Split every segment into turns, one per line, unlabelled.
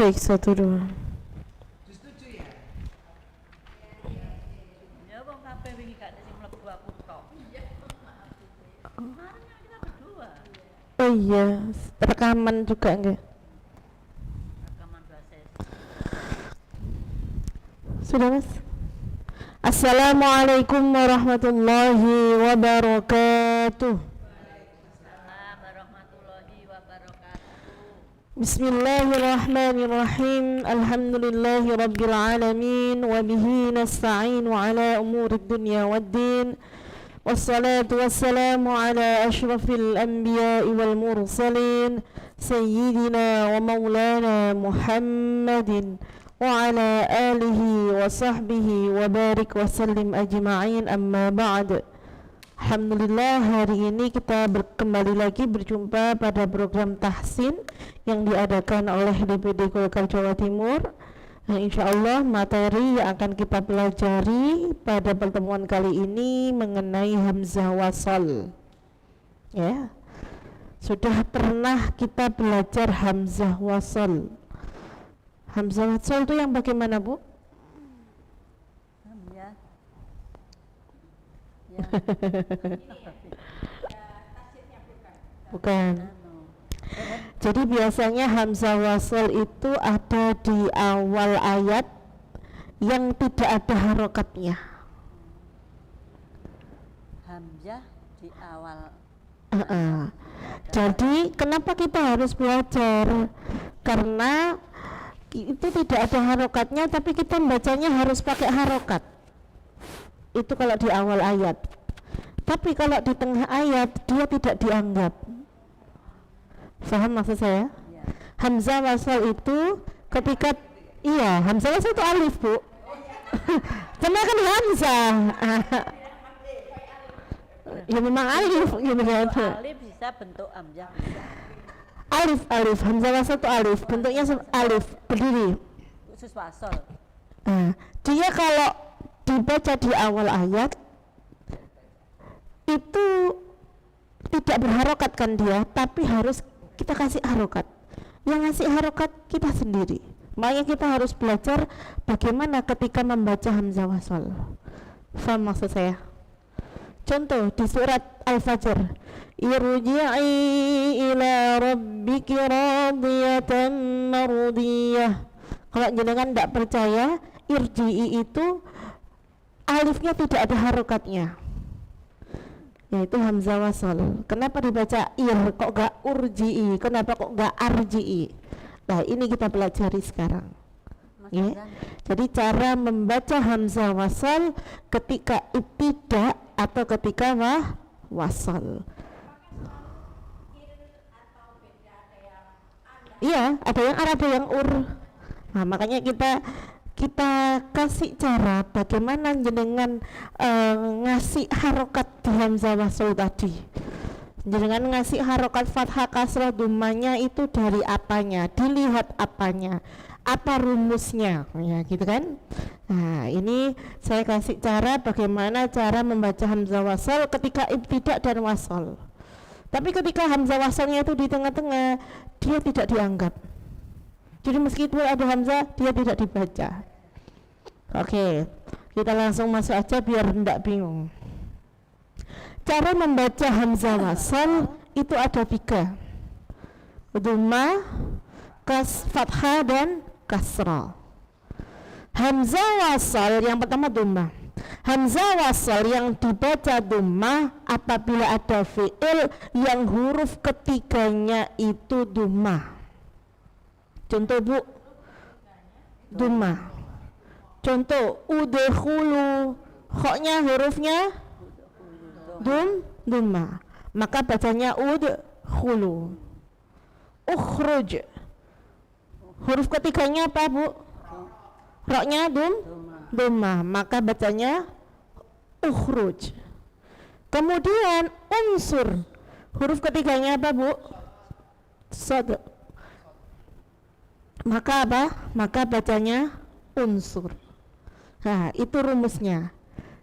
Cek 1 2.
Setuju ya?
Ya wong kabeh wingi gak sing mlebu aku tok. Iya. Kemarin kita berdua.
Oh iya, rekaman juga enggak?
Rekaman 2 sesi.
Sudah Mas? Assalamualaikum warahmatullahi wabarakatuh.
Waalaikumsalam warahmatullahi wabarakatuh.
Bismillahirrahmanirrahim. Alhamdulillahi rabbil alamin wa bihi nasta'inu ala umurid dunya waddin. Wassalatu wassalamu ala ashrafil anbiya'i wal mursalin sayyidina wa maulana Muhammadin wa ala alihi wa sahbihi wa barik wa sallim ajma'in, amma ba'd. Alhamdulillah, hari ini kita kembali lagi berjumpa pada program tahsin yang diadakan oleh DPD Golkar Jawa Timur. Insyaallah materi yang akan kita pelajari pada pertemuan kali ini mengenai hamzah wasal. Ya, sudah pernah kita belajar hamzah wasal. Hamzah wasal itu yang bagaimana, Bu?
Ya.
Bukan. Jadi biasanya hamzah wasal itu ada di awal ayat yang tidak ada harokatnya.
Hamzah di awal.
Jadi kenapa kita harus belajar? Karena itu tidak ada harokatnya, tapi kita membacanya harus pakai harokat. Itu kalau di awal ayat. Tapi kalau di tengah ayat dia tidak dianggap. Paham maksud saya?
Ya.
Hamzah wasal itu ketika hamzah wasal itu alif, Bu. Cuma kan hamzah. Ya memang alif gitu kan.
Alif bisa bentuk hamzah.
Alif hamzah wasal itu alif, bentuknya alif berdiri.
Khusus wasal.
Dia kalau dibaca di awal ayat itu tidak berharokat kan dia, tapi harus kita kasih harokat. Yang ngasih harokat kita sendiri. Makanya kita harus belajar bagaimana ketika membaca hamzah wasal. Faham maksud saya? Contoh di surat Al-Fajr, irji'i ila rabbiki radiyatan mardiyah. Kalau jenengan tidak percaya, irji'i itu alifnya tidak ada harokatnya, yaitu hamzah wasal. Kenapa dibaca kok gak urji'i? Kenapa kok gak arji'i? Nah ini kita pelajari sekarang. Ya. Jadi cara membaca hamzah wasal ketika ibtidah atau ketika wasal. Iya, ada yang ada yang ur. Nah, makanya kita kasih cara bagaimana jenengan ngasih harokat di hamzah wasal tadi. Jenengan ngasih harokat fathah kasrah dhammahnya itu dari apanya? Dilihat apanya? Apa rumusnya? Ya, gitu kan? Nah, ini saya kasih cara bagaimana cara membaca hamzah wasal ketika ibtidah dan wasal. Tapi ketika hamzah wasalnya itu di tengah-tengah, dia tidak dianggap. Jadi meskipun ada hamzah, dia tidak dibaca. Oke, kita langsung masuk aja biar tidak bingung. Cara membaca hamzah wasal itu ada 3. Dhammah, fathah dan kasrah. Hamzah wasal yang pertama dhammah. Hamzah wasal yang dibaca dhammah apabila ada fi'il yang huruf ketiganya itu dhammah. Contoh, Bu, dhammah. Contoh, udkhulu, khoknya hurufnya dhammah, maka bacanya udkhulu. Ukhruj, huruf ketiganya apa, Bu? Roknya dhammah, maka bacanya ukhruj. Kemudian unsur, huruf ketiganya apa, Bu? Sad, maka apa? Maka bacanya unsur. Nah, itu rumusnya.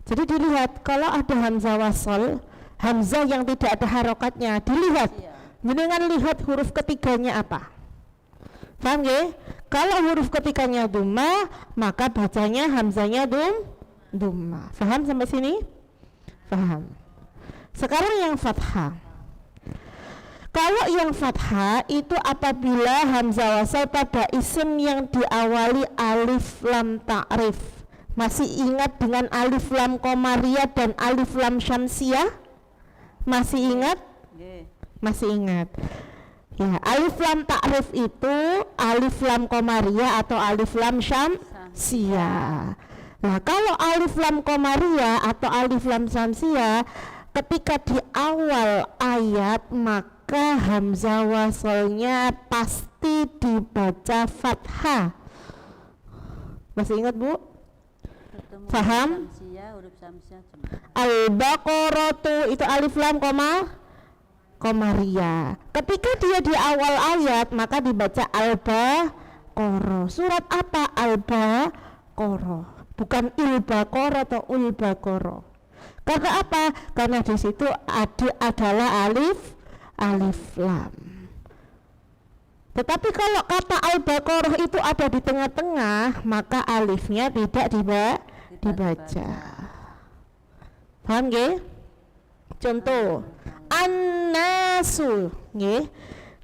Jadi dilihat kalau ada hamzah wasal, hamzah yang tidak ada harokatnya, dilihat. Jenengan lihat huruf ketiganya apa. Paham nggih? Kalau huruf ketikanya dhamma, maka bacanya hamzanya dhamma. Paham sampai sini? Paham. Sekarang yang fathah. Kalau yang fathah itu apabila hamzah wasal pada isim yang diawali alif lam ta'rif. Masih ingat dengan alif lam qamariyah dan alif lam syamsiyah? Masih ingat?
Nggih.
Masih ingat. Ya, alif lam ta'rif itu alif lam qamariyah atau alif lam syamsiyah. Nah, kalau alif lam qamariyah atau alif lam syamsiyah ketika di awal ayat maka hamzah wasalnya pasti dibaca fathah. Masih ingat, Bu?
Ketemu
Paham?
huruf samsiah jemaah.
Al-Baqarah itu alif lam qamariyah. Ketika dia di awal ayat maka dibaca Al-Baqarah. Surat apa? Al-Baqarah. Bukan Il-Baqarah atau Ul-Baqarah. Karena apa? Karena di situ adalah alif lam. Tetapi kalau kata Al-Baqarah itu ada di tengah-tengah, maka alifnya tidak dibaca. Paham nggih? Contoh, An-nasu, nggih.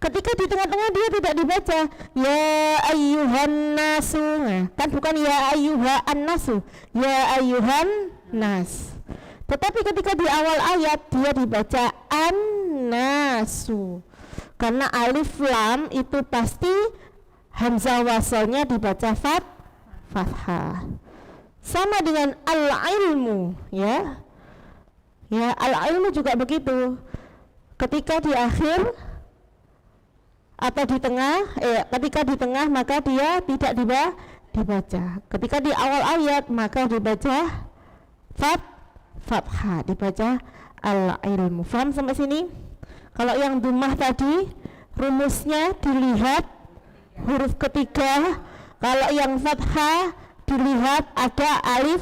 Ketika di tengah-tengah dia tidak dibaca ya ayyuhan nasu. Nah, kan bukan ya ayyuha an-nasu, ya ayyuhan nas. Tetapi ketika di awal ayat dia dibaca an-nasu. Karena alif lam itu pasti hamzah wasalnya dibaca fathah. Sama dengan al-ilmu, ya. Ya, al-ilmu juga begitu. Ketika di akhir atau di tengah, ketika di tengah maka dia tidak dibaca. Ketika di awal ayat maka dibaca fathah, dibaca al-ilmu. Faham sampai sini? Kalau yang dhammah tadi rumusnya dilihat huruf ketiga. Kalau yang fathah dilihat ada alif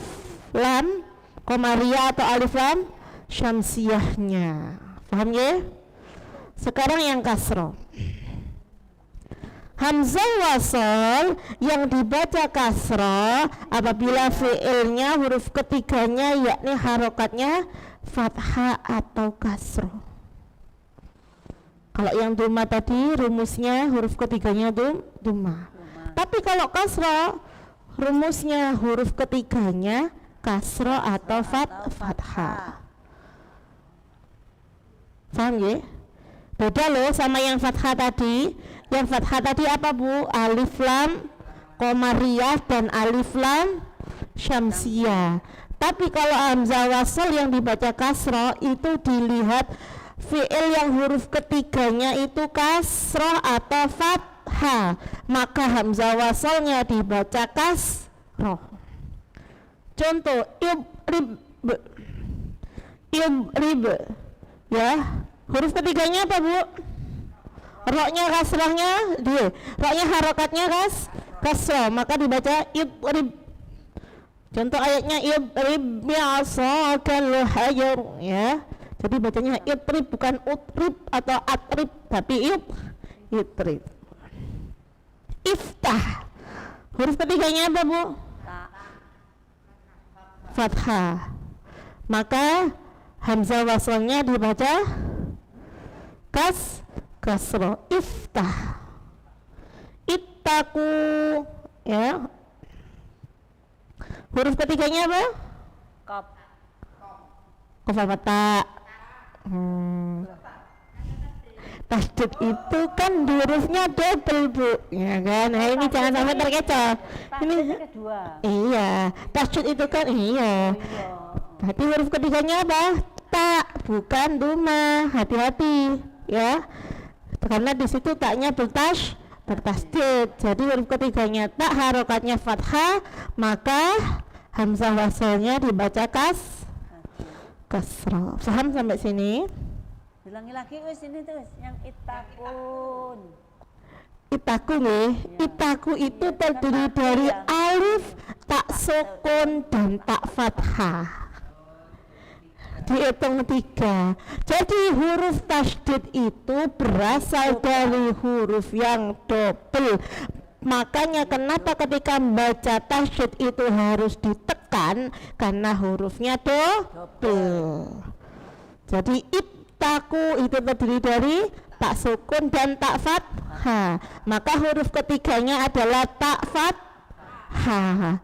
lam qamariyah atau alif lam syamsiyahnya. Paham ya? Sekarang yang kasroh. Hamzah wasal yang dibaca kasroh apabila fi'ilnya huruf ketiganya yakni harokatnya fathah atau kasroh. Kalau yang dhamma tadi rumusnya huruf ketiganya dhamma. Tapi kalau kasroh rumusnya huruf ketiganya kasroh atau fathah. Paham ya? Beda loh sama yang fathah tadi. Yang fathah tadi apa, Bu? Alif lam qamariyah dan alif lam syamsiyah. Tapi kalau hamzah wasal yang dibaca kasroh itu dilihat fi'il yang huruf ketiganya itu kasroh atau fathah, maka hamzah wasalnya dibaca kasroh. Contoh ibrib, ya, huruf ketiganya apa, Bu? Roknya kasrohnya dia, roknya harokatnya kasroh, maka dibaca ibrib. Contoh ayatnya ibrib bi'asakal hajar, ya. Jadi bacanya itrib bukan utrib atau atrib, tapi itrib. Iftah, huruf ketiganya apa, Bu? Fathah, maka hamzah wasalnya dibaca kasroh. Iftah, ittaku, ya. Huruf ketiganya apa?
Kop.
Qaf fathah. Tasdid itu kan hurufnya double, Bu, ya kan? Nah, ini jangan sampai terkecoh. Ini
Kedua.
iya, tasdid itu kan iya. Tapi huruf ketiganya apa? Ta, bukan dhamma. Hati-hati, ya. Karena di situ taknya bertasdid. Jadi huruf ketiganya tak, harokatnya fathah, maka hamzah wasalnya dibaca kasroh. Paham sampai sini?
Bilangi lagi wis ini terus yang itakun.
Itaku nih, itaku itu terdiri dari alif, tak sukun dan tak fathah. dihitung 3. Jadi huruf tasydid itu berasal dari huruf yang double. Makanya kenapa ketika membaca tasydid itu harus ditekan, karena hurufnya double. Jadi ibtaku itu terdiri dari tak sukun dan tak fathah. Maka huruf ketiganya adalah tak fathah.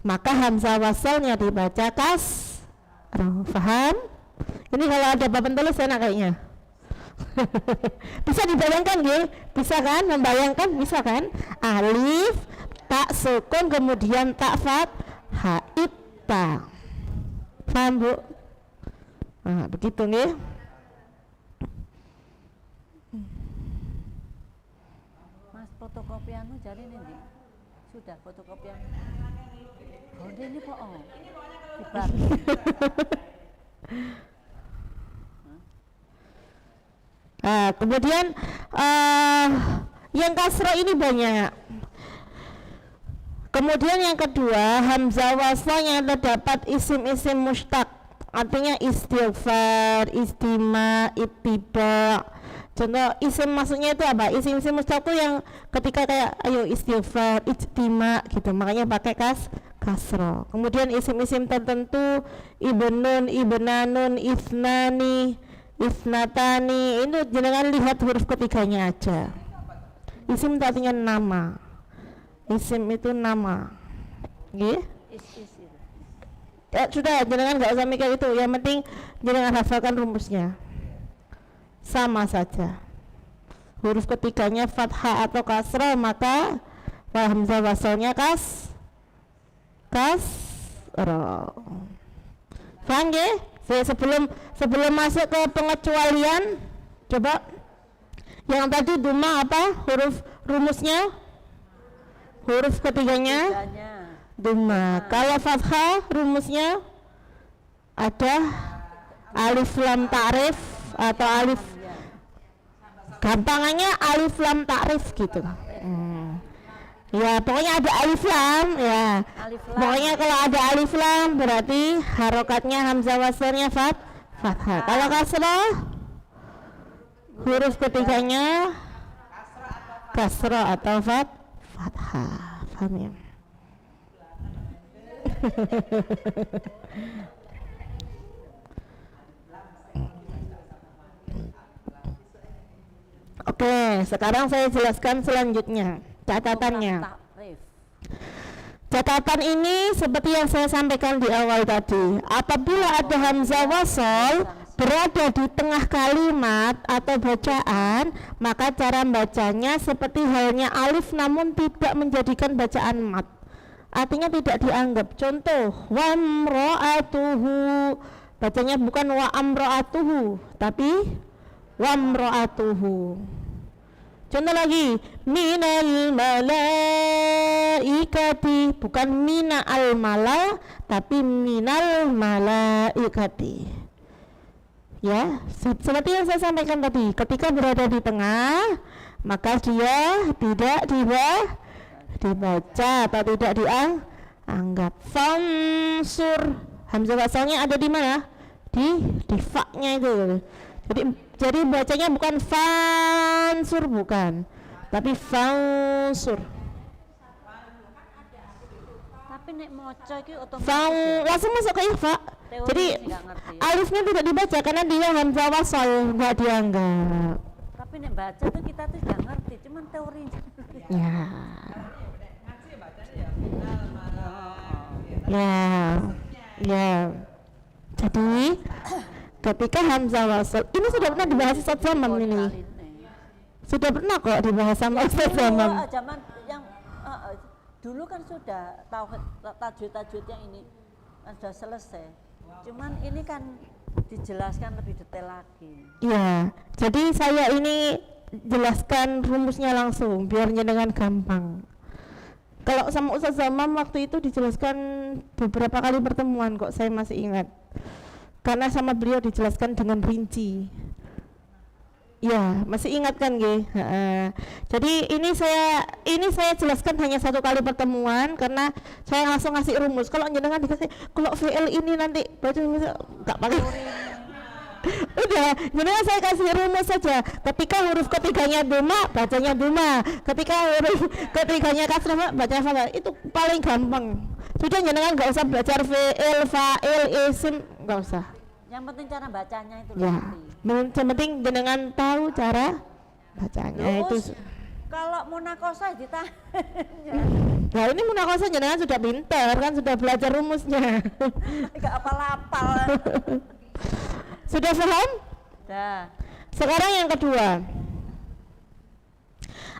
Maka hamzah wasalnya dibaca kasroh. Paham? Ini kalau ada papan tulis enak kayaknya. Bisa dibayangkan ya? Bisa kan? Membayangkan bisa kan? Alif tak sukun kemudian tak fathah, ibta. Paham Bu? Nah, begitu nih.
Mas fotokopianmu jadi nih Di? Sudah fotokopian. Oh ini kok dibar.
Nah, kemudian yang kasroh ini banyak. Kemudian yang kedua, hamzah wasl yang terdapat isim-isim mustaq, artinya istighfar, istima, ittiba. Contoh isim maksudnya itu apa? Isim-isim mustaq itu yang ketika kayak ayo istighfar, istima gitu, makanya pakai kasroh. Kemudian isim-isim tertentu ibnun, ibnanun, isnani, isnatani, itu jangan lihat huruf ketiganya aja. Isim itu artinya nama. Isim itu nama. Nggih? Ya, sudah, jangan nggak usah mikir itu. Yang penting jangan hafalkan rumusnya. Sama saja. Huruf ketiganya fathah atau kasrah, maka hamzah wasalnya kasrah. Paham nggih? Sebelum masuk ke pengecualian, coba yang tadi duma apa huruf rumusnya? Huruf ketiganya duma. Kalau fathah rumusnya ada alif lam ta'rif atau alif, gampangannya alif lam ta'rif gitu. Ya pokoknya ada alif lam ya. Pokoknya kalau ada alif lam berarti harokatnya hamzah wasalnya fathah. Kalau kasrah huruf ketiganya kasrah atau fathah. Paham ya? Oke, sekarang saya jelaskan selanjutnya catatannya. Catatan ini seperti yang saya sampaikan di awal tadi. Apabila ada hamzah wasal berada di tengah kalimat atau bacaan, maka cara bacanya seperti halnya alif namun tidak menjadikan bacaan mat. Artinya tidak dianggap. Contoh, wamro'atuhu, bacanya bukan wa amro'atuhu, tapi wamro'atuhu. Contoh lagi, minal malaikati, bukan mina al mala, tapi minal malaikati. Ya, seperti yang saya sampaikan tadi, ketika berada di tengah, maka dia tidak dibaca atau tidak dianggap. Fansur, hamzah wasalnya ada di mana? Di fa-nya itu. Jadi bacanya bukan fansur, bukan, tapi fansur.
Tapi nek moco iki otomatis
langsung masuk ke fa. Jadi alifnya tidak dibaca karena dia hamzah wasal, nggak dianggap.
Tapi nek baca tuh kita tuh nggak ngerti, cuman teori. Ya. Jadi ketika hamzah wasal ini sudah pernah dibahas Ustaz Zaman ini. Sudah pernah kok dibahas sama Ustaz Zaman. Zaman yang dulu kan sudah tajwid yang ini sudah selesai. Cuman ini kan dijelaskan lebih detail lagi.
Iya. Jadi saya ini jelaskan rumusnya langsung biar dengan gampang. Kalau sama Ustaz Zaman waktu itu dijelaskan beberapa kali pertemuan kok, saya masih ingat. Karena sama beliau dijelaskan dengan rinci. Ya, masih ingat kan nggih? Jadi ini saya jelaskan hanya satu kali pertemuan karena saya langsung ngasih rumus. Kalau jenengan dikasih kalau VL ini nanti baca enggak pakai. Udah, jenengan saya kasih rumus saja. Ketika huruf ketiganya duma, bacanya duma. Ketika huruf ketiganya kasrah, bacanya fathah. Itu paling gampang. Sudah jenengan nggak usah belajar VL, fa'il, isim, nggak usah.
Yang penting cara bacanya itu
Ya,
nanti.
yang penting jenengan tahu cara bacanya itu.
Kalau munakosa ditanya.
Nah ini munakosa jenengan sudah pintar kan, sudah belajar rumusnya.
Enggak apal-apal.
Sudah paham?
Dah.
Sekarang yang kedua.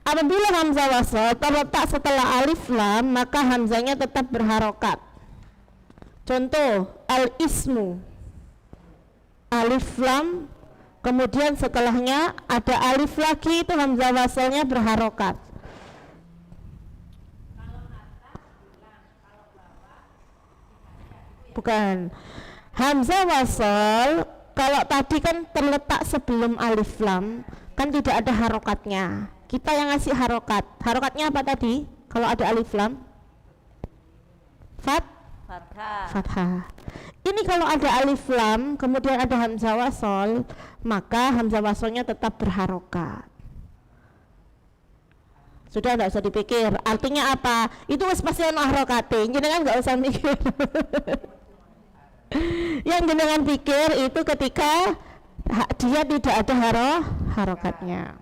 Apabila hamzah wasal terletak setelah alif lam, maka hamzahnya tetap berharokat. Contoh, al-ismu. Alif lam, kemudian setelahnya ada alif lagi, itu hamzah wasalnya berharokat. Bukan. Hamzah wasal kalau tadi kan terletak sebelum alif lam, kan tidak ada harokatnya. Kita yang ngasih harokat. Harokatnya apa tadi? Kalau ada alif lam?
Fathah.
Fathah. Ini kalau ada alif lam, kemudian ada hamzah wasal, maka hamzah wasalnya tetap berharokat. Sudah tidak usah dipikir. Artinya apa? Itu pasti ono harokate. Jenengan nggak usah mikir. Yang jenengan pikir itu ketika dia tidak ada harokatnya.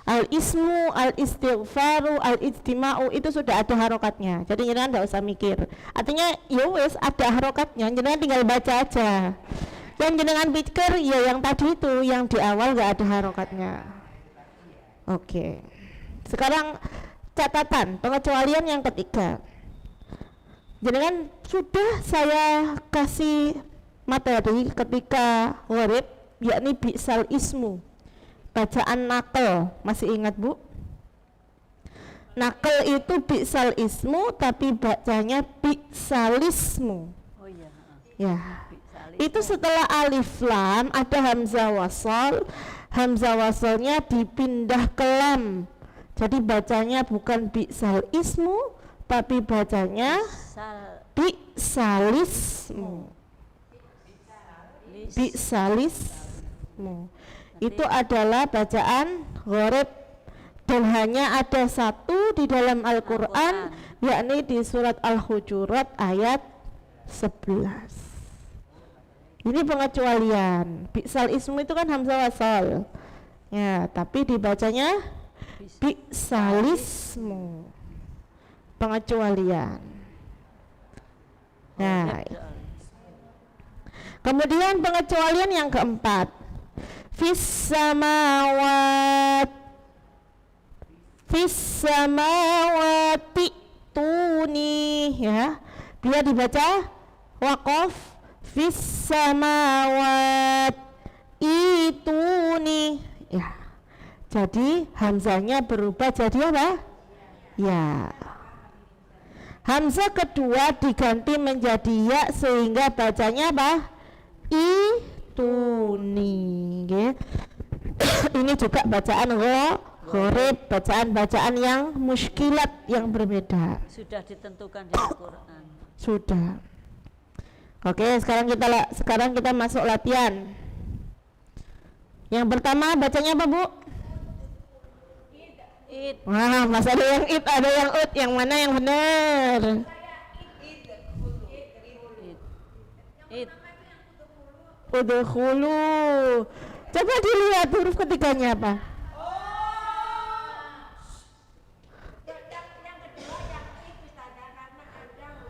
Al-ismu, al-istighfaru, al-ijtima'u itu sudah ada harokatnya. Jadi jenengan tidak usah mikir. Artinya ya wes ada harokatnya, jenengan tinggal baca aja. Yang jenengan pikir ya yang tadi itu, yang di awal nggak ada harokatnya. Oke. Sekarang catatan pengecualian yang ketiga. Jenengan sudah saya kasih materi ketika gharib, yakni bi'sal ismu. Bacaan nakal, masih ingat Bu? Nakal itu bi'sal ismu tapi bacanya bi'salismu.
Oh iya.
Ya. Itu setelah alif lam ada hamzah wasal. Hamzah wasalnya dipindah ke lam. Jadi bacanya bukan bi'sal ismu tapi bacanya bi'salismu. Bi'salismu. Itu adalah bacaan gharib dan hanya ada satu di dalam Al-Quran, yakni di surat Al-Hujurat ayat 11. Ini pengecualian. Bi'sal ismu itu kan hamzah wasal ya, tapi dibacanya bi'salismu. Pengecualian. Nah, kemudian pengecualian yang keempat, fis samawati tuni, ya, dia dibaca waqaf fis samawat ituni, ya. Jadi hamzahnya berubah jadi apa? Ya. Hamzah kedua diganti menjadi ya sehingga bacanya apa? Ituni. Ini juga bacaan gharib, bacaan-bacaan yang muskilat yang berbeda.
Sudah ditentukan di Al-Quran.
Sudah. Oke, sekarang kita masuk latihan. Yang pertama bacanya apa, Bu?
It.
Wah, mas ada yang it, ada yang ut, yang mana yang benar?
It.
Udkhulu. Coba dilihat huruf ketiganya apa?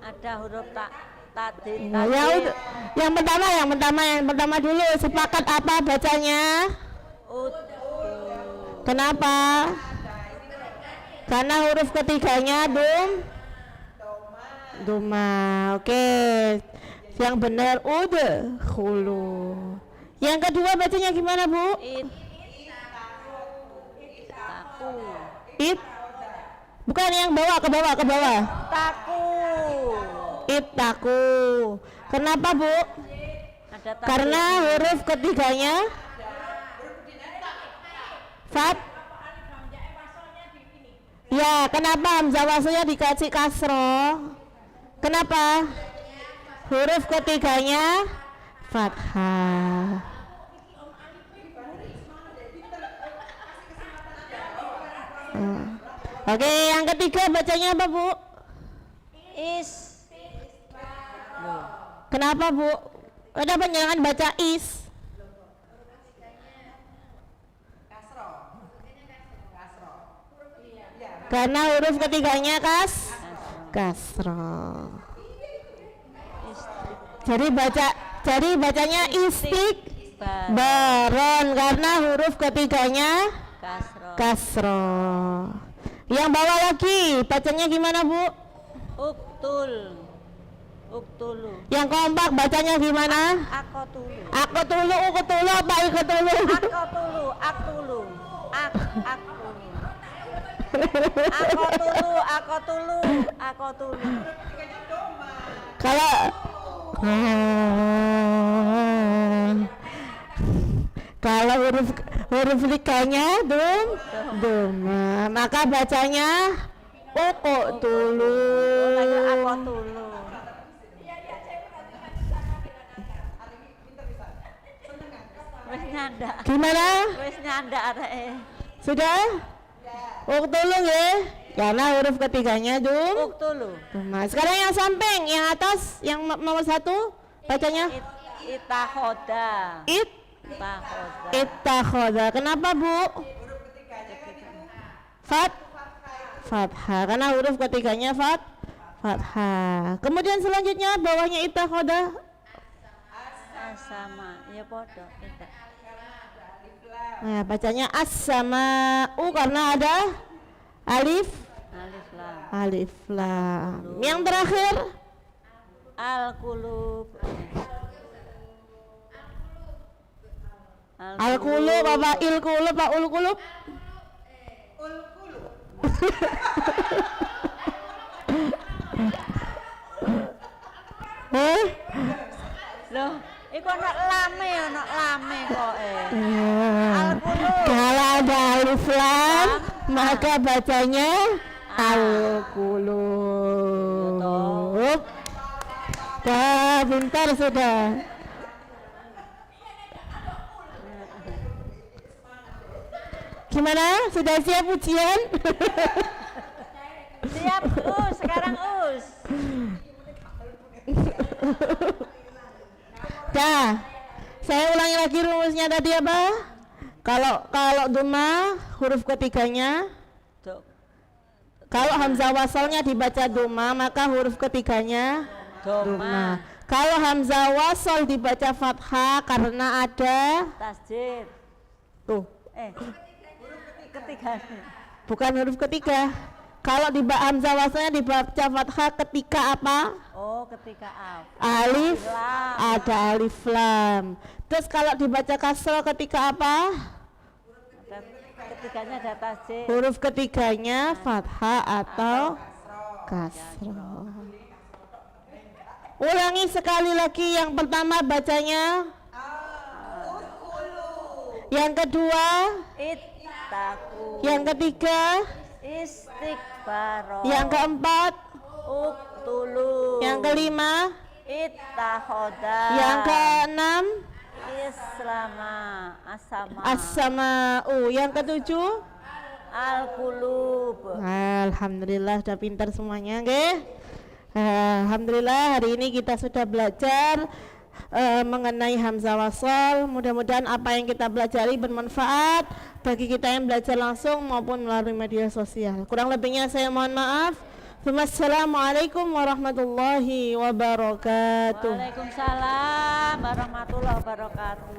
Ada huruf tadi.
Nah, yang pertama dulu, sepakat apa bacanya? Kenapa? Karena huruf ketiganya doma. Oke. Yang benar udkhulu. Yang kedua bacanya gimana, Bu? It. Bukan yang ke bawah. Ittaku. Kenapa, Bu? Karena huruf ketiganya Fat? Ya, kenapa hamzah wasalnya dikasih kasro? Kenapa? Huruf ketiganya fathah. Oke, yang ketiga bacanya apa, Bu?
Is. Loh.
Kenapa, Bu? Kenapa jangan baca is? Karena huruf ketiganya kasro. Jadi bacanya baron karena huruf ketiganya kasro. Yang bawah lagi bacanya gimana, Bu?
Uktulu.
Yang keempat bacanya gimana?
Akotulu.
Ukutulu apa ikutulu?
Akotulu.
Kalau huruf likanya doma, maka bacanya ukutulu.
Akotulu. Wes nyanda.
Gimana?
Wes nyanda areke.
Sudah? Uktulu ya? Karena huruf ketiganya
Uktulu.
doma. Sekarang yang samping, yang atas, yang nomor 1 bacanya
Itakhoda.
Ittakhoda. Kenapa, Bu? Fathah. Karena huruf ketiganya fathah. Kemudian selanjutnya bawahnya ittakhoda.
Sama. Ya podo.
Nah, bacanya as-sama'u karena ada alif lam. Yang terakhir
Al-qulub.
al-qulub apa il-qulub apa ul-qulub?
Loh, iku ana lame kok Al-qulub.
Kalau ada alif lam maka bacanya al-qulub. Pintar sudah. Gimana? Sudah siap ujian?
Siap, sekarang us.
Dah. Saya ulangi lagi rumusnya tadi apa? Kalau doma huruf ketiganya, kalau hamzah wasalnya dibaca doma maka huruf ketiganya doma. Kalau hamzah wasal dibaca fathah karena ada
Tasjid.
tuh,
Ketiganya.
bukan huruf ketiga. Kalau di hamzah wasalnya dibaca fathah ketika apa?
Oh, ketika
Alif, ada alif lam. Terus kalau dibaca kasroh ketika apa?
Ketiganya ada tasjid.
Huruf ketiganya fathah atau kasroh. Ulangi sekali lagi, yang pertama bacanya, yang kedua,
Ittaku.
yang ketiga,
Istighfar.
yang keempat,
Uktulu.
yang kelima,
Ittakhoda.
yang keenam,
Islama. Asama.
as-sama'u, yang ketujuh.
Al-qulub.
Alhamdulillah sudah pintar semuanya, nggih. Alhamdulillah hari ini kita sudah belajar mengenai hamzah wasal. Mudah-mudahan apa yang kita pelajari bermanfaat bagi kita yang belajar langsung maupun melalui media sosial. Kurang lebihnya saya mohon maaf. Wassalamualaikum warahmatullahi wabarakatuh.
Waalaikumsalam warahmatullahi wabarakatuh.